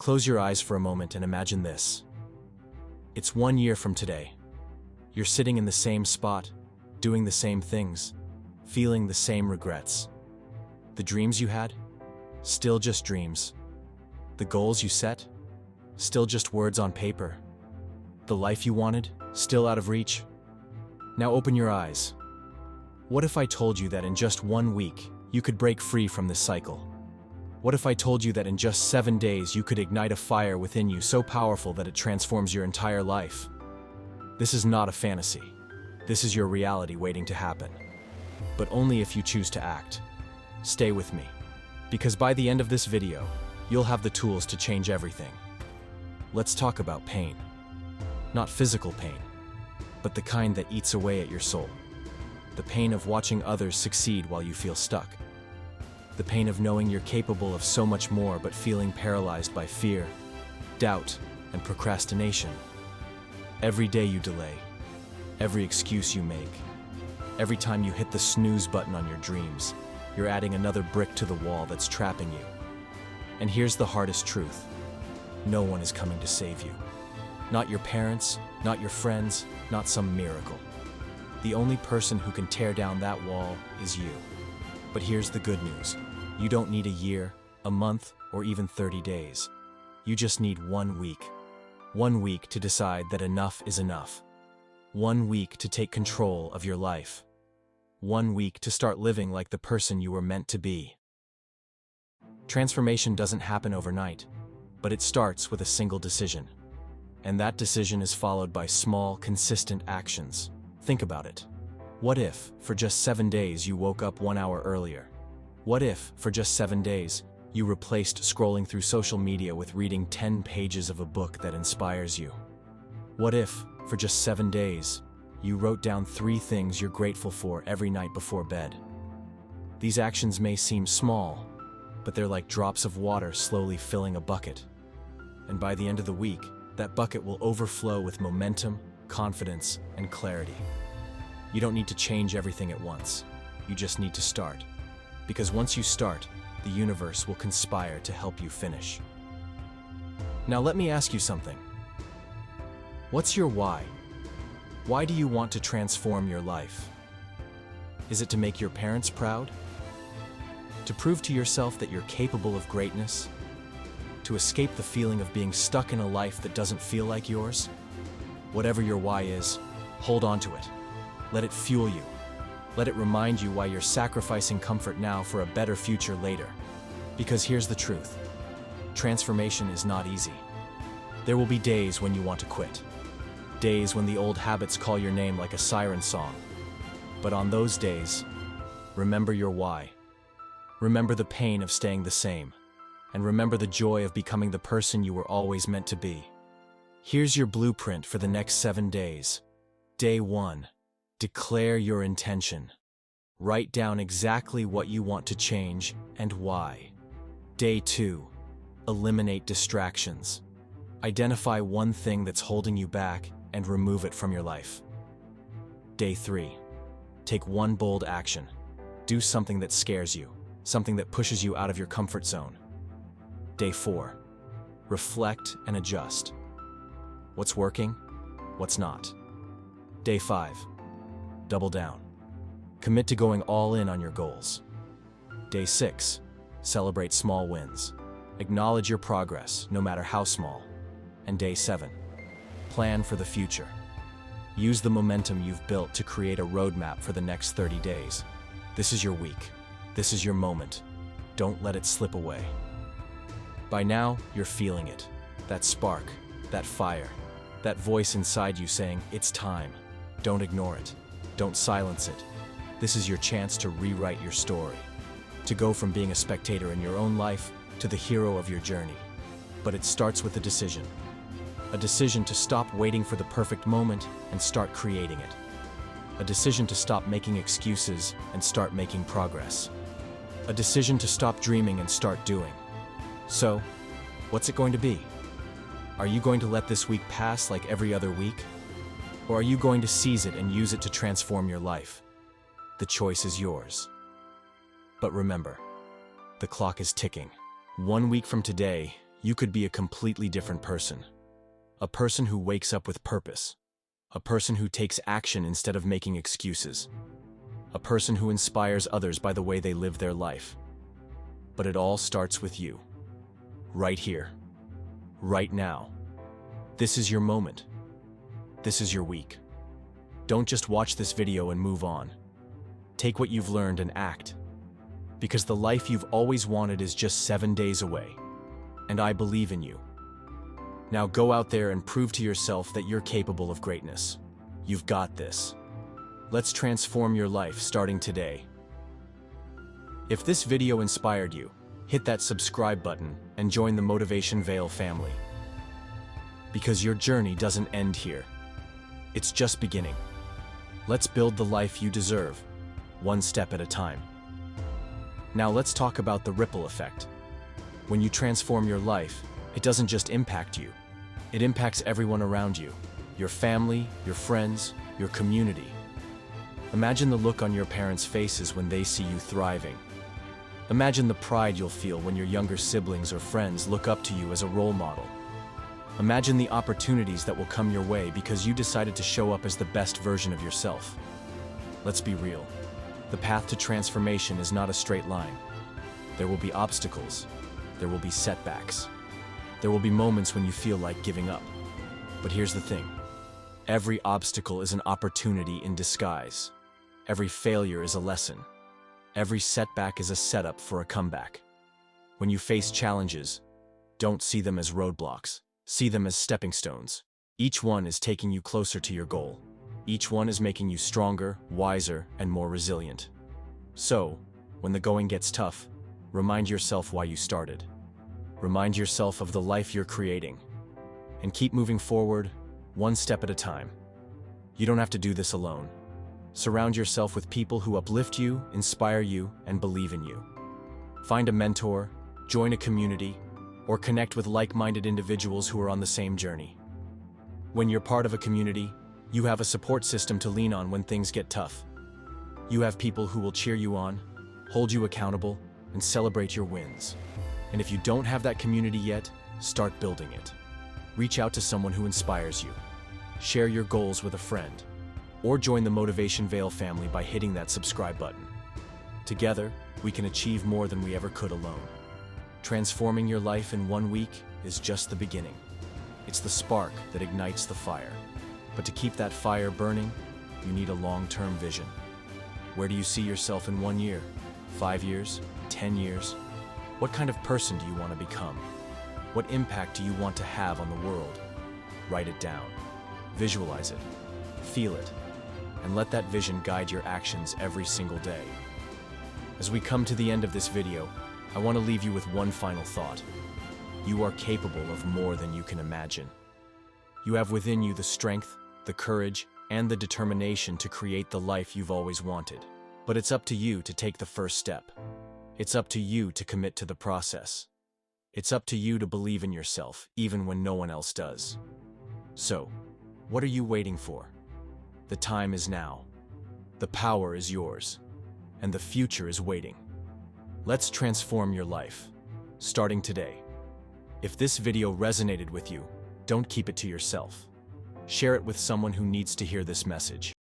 Close your eyes for a moment and imagine this. It's 1 year from today. You're sitting in the same spot, doing the same things, feeling the same regrets. The dreams you had? Still just dreams. The goals you set? Still just words on paper. The life you wanted? Still out of reach. Now open your eyes. What if I told you that in just 1 week, you could break free from this cycle? What if I told you that in just 7 days you could ignite a fire within you so powerful that it transforms your entire life? This is not a fantasy. This is your reality waiting to happen. But only if you choose to act. Stay with me, because by the end of this video, you'll have the tools to change everything. Let's talk about pain. Not physical pain, but the kind that eats away at your soul. The pain of watching others succeed while you feel stuck. The pain of knowing you're capable of so much more but feeling paralyzed by fear, doubt, and procrastination. Every day you delay, every excuse you make, every time you hit the snooze button on your dreams, you're adding another brick to the wall that's trapping you. And here's the hardest truth. No one is coming to save you. Not your parents, not your friends, not some miracle. The only person who can tear down that wall is you. But here's the good news. You don't need a year, a month, or even 30 days. You just need 1 week. 1 week to decide that enough is enough. 1 week to take control of your life. 1 week to start living like the person you were meant to be. Transformation doesn't happen overnight, but it starts with a single decision. And that decision is followed by small, consistent actions. Think about it. What if, for just 7 days, you woke up 1 hour earlier? What if, for just 7 days, you replaced scrolling through social media with reading 10 pages of a book that inspires you? What if, for just 7 days, you wrote down 3 things you're grateful for every night before bed? These actions may seem small, but they're like drops of water slowly filling a bucket. And by the end of the week, that bucket will overflow with momentum, confidence, and clarity. You don't need to change everything at once. You just need to start. Because once you start, the universe will conspire to help you finish. Now let me ask you something. What's your why? Why do you want to transform your life? Is it to make your parents proud? To prove to yourself that you're capable of greatness? To escape the feeling of being stuck in a life that doesn't feel like yours? Whatever your why is, hold on to it. Let it fuel you. Let it remind you why you're sacrificing comfort now for a better future later. Because here's the truth. Transformation is not easy. There will be days when you want to quit. Days when the old habits call your name like a siren song. But on those days, remember your why. Remember the pain of staying the same. And remember the joy of becoming the person you were always meant to be. Here's your blueprint for the next 7 days. Day 1. Declare your intention. Write down exactly what you want to change and why. Day 2. Eliminate distractions. Identify one thing that's holding you back and remove it from your life. Day 3. Take one bold action. Do something that scares you, something that pushes you out of your comfort zone. Day 4. Reflect and adjust. What's working? What's not? Day 5. Double down. Commit to going all in on your goals. Day 6. Celebrate small wins. Acknowledge your progress, no matter how small. And Day 7. Plan for the future. Use the momentum you've built to create a roadmap for the next 30 days. This is your week. This is your moment. Don't let it slip away. By now, you're feeling it. That spark, that fire, that voice inside you saying, "It's time." Don't ignore it. Don't silence it. This is your chance to rewrite your story, to go from being a spectator in your own life to the hero of your journey. But it starts with a decision. A decision to stop waiting for the perfect moment and start creating it. A decision to stop making excuses and start making progress. A decision to stop dreaming and start doing. So, what's it going to be? Are you going to let this week pass like every other week? Or are you going to seize it and use it to transform your life? The choice is yours. But remember, the clock is ticking. 1 week from today, you could be a completely different person. A person who wakes up with purpose. A person who takes action instead of making excuses. A person who inspires others by the way they live their life. But it all starts with you. Right here. Right now. This is your moment. This is your week. Don't just watch this video and move on. Take what you've learned and act. Because the life you've always wanted is just 7 days away. And I believe in you. Now go out there and prove to yourself that you're capable of greatness. You've got this. Let's transform your life starting today. If this video inspired you, hit that subscribe button and join the Motivational family. Because your journey doesn't end here. It's just beginning. Let's build the life you deserve, one step at a time. Now let's talk about the ripple effect. When you transform your life, it doesn't just impact you. It impacts everyone around you. Your family, your friends, your community. Imagine the look on your parents' faces when they see you thriving. Imagine the pride you'll feel when your younger siblings or friends look up to you as a role model. Imagine the opportunities that will come your way because you decided to show up as the best version of yourself. Let's be real. The path to transformation is not a straight line. There will be obstacles. There will be setbacks. There will be moments when you feel like giving up. But here's the thing. Every obstacle is an opportunity in disguise. Every failure is a lesson. Every setback is a setup for a comeback. When you face challenges, don't see them as roadblocks. See them as stepping stones. Each one is taking you closer to your goal. Each one is making you stronger, wiser, and more resilient. So, when the going gets tough, remind yourself why you started. Remind yourself of the life you're creating. And keep moving forward, one step at a time. You don't have to do this alone. Surround yourself with people who uplift you, inspire you, and believe in you. Find a mentor, join a community, or connect with like-minded individuals who are on the same journey. When you're part of a community, you have a support system to lean on when things get tough. You have people who will cheer you on, hold you accountable, and celebrate your wins. And if you don't have that community yet, start building it. Reach out to someone who inspires you. Share your goals with a friend. Or join the Motivational family by hitting that subscribe button. Together, we can achieve more than we ever could alone. Transforming your life in 1 week is just the beginning. It's the spark that ignites the fire. But to keep that fire burning, you need a long-term vision. Where do you see yourself in 1 year? 5 years? 10 years? What kind of person do you want to become? What impact do you want to have on the world? Write it down. Visualize it. Feel it. And let that vision guide your actions every single day. As we come to the end of this video, I want to leave you with one final thought. You are capable of more than you can imagine. You have within you the strength, the courage, and the determination to create the life you've always wanted. But it's up to you to take the first step. It's up to you to commit to the process. It's up to you to believe in yourself, even when no one else does. So, what are you waiting for? The time is now. The power is yours. And the future is waiting. Let's transform your life, starting today. If this video resonated with you, don't keep it to yourself. Share it with someone who needs to hear this message.